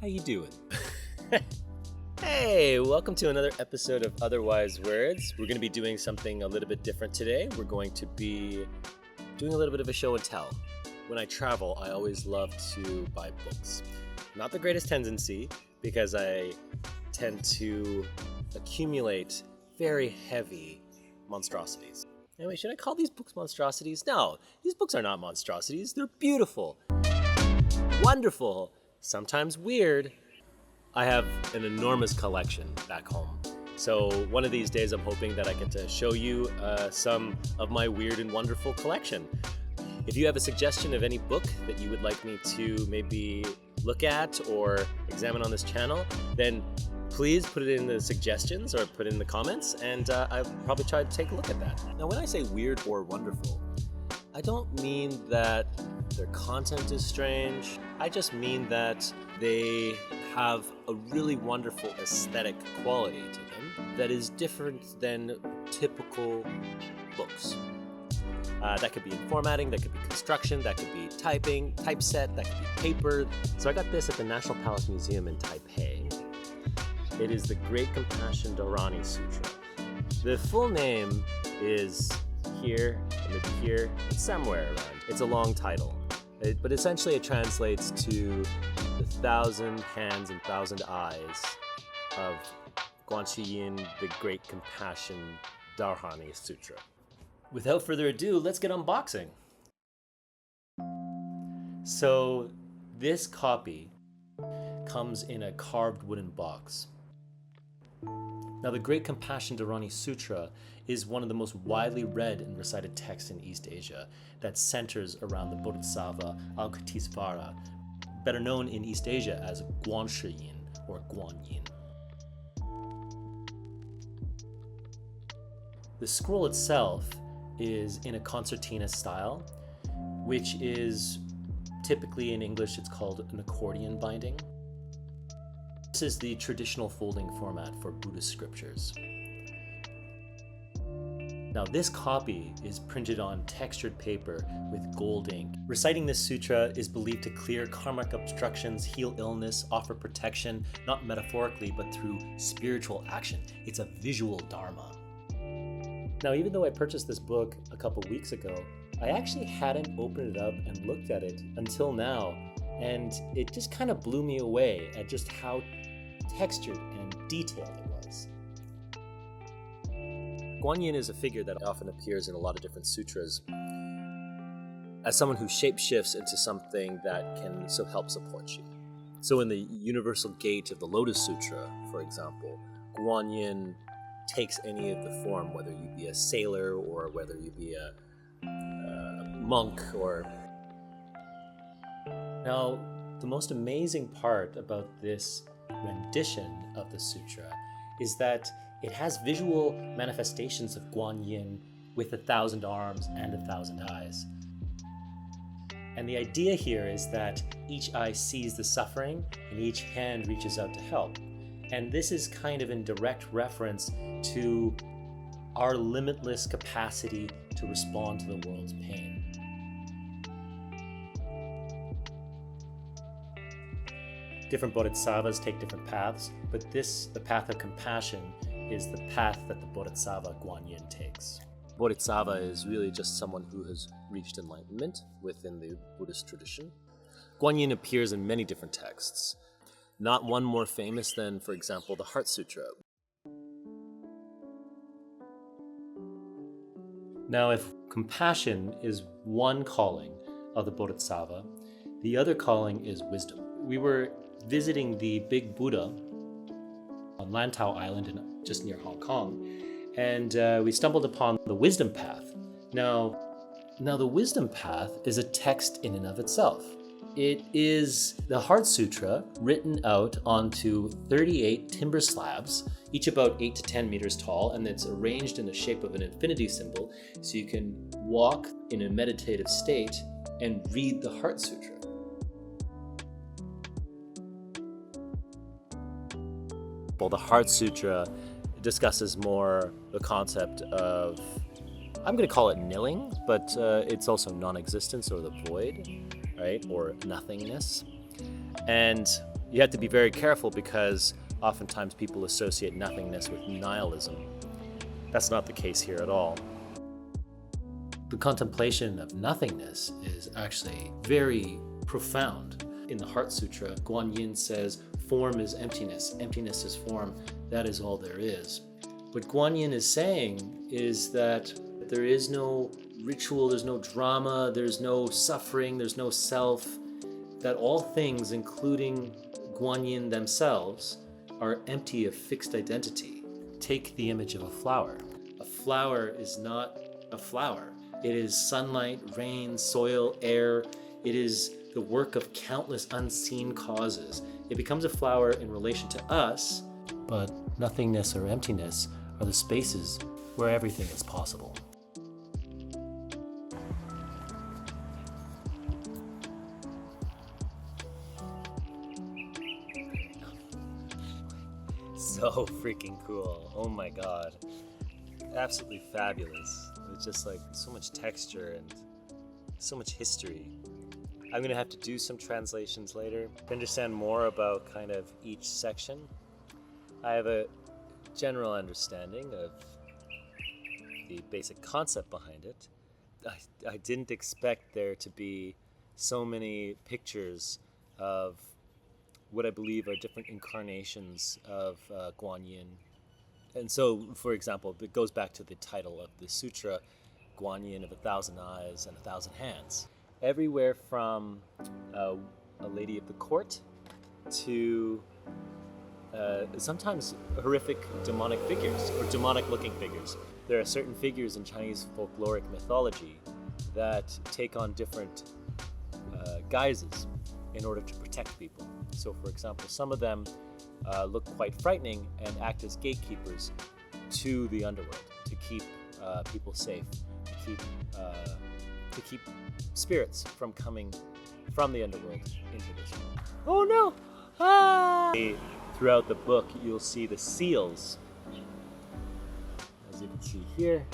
How you doing? Hey, welcome to another episode of Otherwise Words. We're going to be doing something a little bit different today. We're going to be doing a little bit of a show and tell. When I travel, I always love to buy books. Not the greatest tendency, because I tend to accumulate very heavy monstrosities. Anyway, should I call these books monstrosities? No, these books are not monstrosities. They're beautiful, wonderful, sometimes weird. I have an enormous collection back home. So one of these days I'm hoping that I get to show you some of my weird and wonderful collection. If you have a suggestion of any book that you would like me to maybe look at or examine on this channel, then please put it in the suggestions or put it in the comments, and I'll probably try to take a look at that. Now, when I say weird or wonderful, I don't mean that their content is strange. I just mean that they have a really wonderful aesthetic quality to them that is different than typical books. That could be in formatting, that could be construction, that could be typing, typeset, that could be paper. So I got this at the National Palace Museum in Taipei. It is the Great Compassion Dharani Sutra. The full name is here, maybe here, somewhere around. It's a long title, but essentially it translates to the 1,000 hands and 1,000 eyes of Guanyin, the Great Compassion Dharani Sutra. Without further ado, let's get unboxing. So this copy comes in a carved wooden box. Now, the Great Compassion Dharani Sutra is one of the most widely read and recited texts in East Asia that centers around the Bodhisattva Avalokiteśvara, better known in East Asia as Guanyin or Guanyin. The scroll itself is in a concertina style, which is typically in English it's called an accordion binding. This is the traditional folding format for Buddhist scriptures. Now, this copy is printed on textured paper with gold ink. Reciting this sutra is believed to clear karmic obstructions, heal illness, offer protection, not metaphorically, but through spiritual action. It's a visual dharma. Now, even though I purchased this book a couple weeks ago, I actually hadn't opened it up and looked at it until now, and it just kind of blew me away at just how textured and detailed it was. Guanyin is a figure that often appears in a lot of different sutras as someone who shapeshifts into something that can help support you. So in the Universal Gate of the Lotus Sutra, for example, Guanyin takes any of the form, whether you be a sailor or whether you be a monk or... Now, the most amazing part about this rendition of the sutra is that it has visual manifestations of Guanyin with 1,000 arms and 1,000 eyes. And the idea here is that each eye sees the suffering and each hand reaches out to help. And this is kind of in direct reference to our limitless capacity to respond to the world's pain. Different bodhisattvas take different paths, but the path of compassion, is the path that the Bodhisattva Guanyin takes. Bodhisattva is really just someone who has reached enlightenment within the Buddhist tradition. Guanyin appears in many different texts, not one more famous than, for example, the Heart Sutra. Now, if compassion is one calling of the Bodhisattva, the other calling is wisdom. We were visiting the Big Buddha on Lantau Island, just near Hong Kong, and we stumbled upon the Wisdom Path. Now the Wisdom Path is a text in and of itself. It is the Heart Sutra written out onto 38 timber slabs, each about 8 to 10 meters tall, and it's arranged in the shape of an infinity symbol, so you can walk in a meditative state and read the Heart Sutra. Well, the Heart Sutra discusses more the concept of, I'm going to call it nilling, but it's also non-existence or the void, right? Or nothingness. And You have to be very careful because oftentimes people associate nothingness with nihilism. That's not the case here at all. The contemplation of nothingness is actually very profound. In the Heart Sutra, Guanyin says, form is emptiness, emptiness is form, that is all there is. What Guanyin is saying is that there is no ritual, there's no drama, there's no suffering, there's no self, that all things, including Guanyin themselves, are empty of fixed identity. Take the image of a flower. A flower is not a flower. It is sunlight, rain, soil, air. It is the work of countless unseen causes. It becomes a flower in relation to us, but nothingness or emptiness are the spaces where everything is possible. So freaking cool. Oh my god. Absolutely fabulous. It's just like so much texture and so much history. I'm gonna have to do some translations later to understand more about kind of each section. I have a general understanding of the basic concept behind it. I didn't expect there to be so many pictures of what I believe are different incarnations of Guanyin. And so, for example, it goes back to the title of the sutra, Guanyin of 1,000 eyes and 1,000 hands. Everywhere from a lady of the court to sometimes horrific demonic figures or demonic looking figures. There are certain figures in Chinese folkloric mythology that take on different guises in order to protect people. So for example, some of them look quite frightening and act as gatekeepers to the underworld to keep people safe, to keep spirits from coming from the underworld into this world. Oh no! Ah! Throughout the book, you'll see the seals, as you can see here,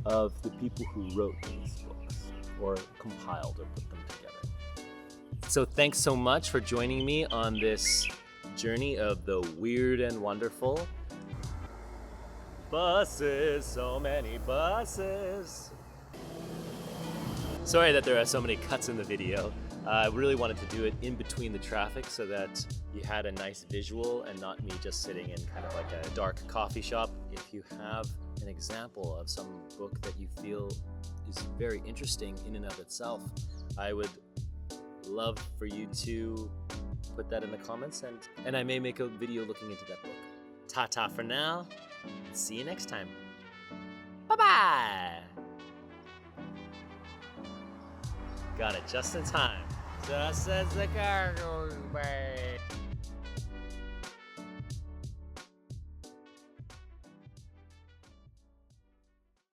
of the people who wrote these books, or compiled or put them together. So thanks so much for joining me on this journey of the weird and wonderful. Buses, so many buses. Sorry that there are so many cuts in the video. I really wanted to do it in between the traffic so that you had a nice visual and not me just sitting in kind of like a dark coffee shop. If you have an example of some book that you feel is very interesting in and of itself, I would love for you to put that in the comments and I may make a video looking into that book. Ta-ta for now. See you next time. Bye-bye. Got it just in time. Just as the car goes by.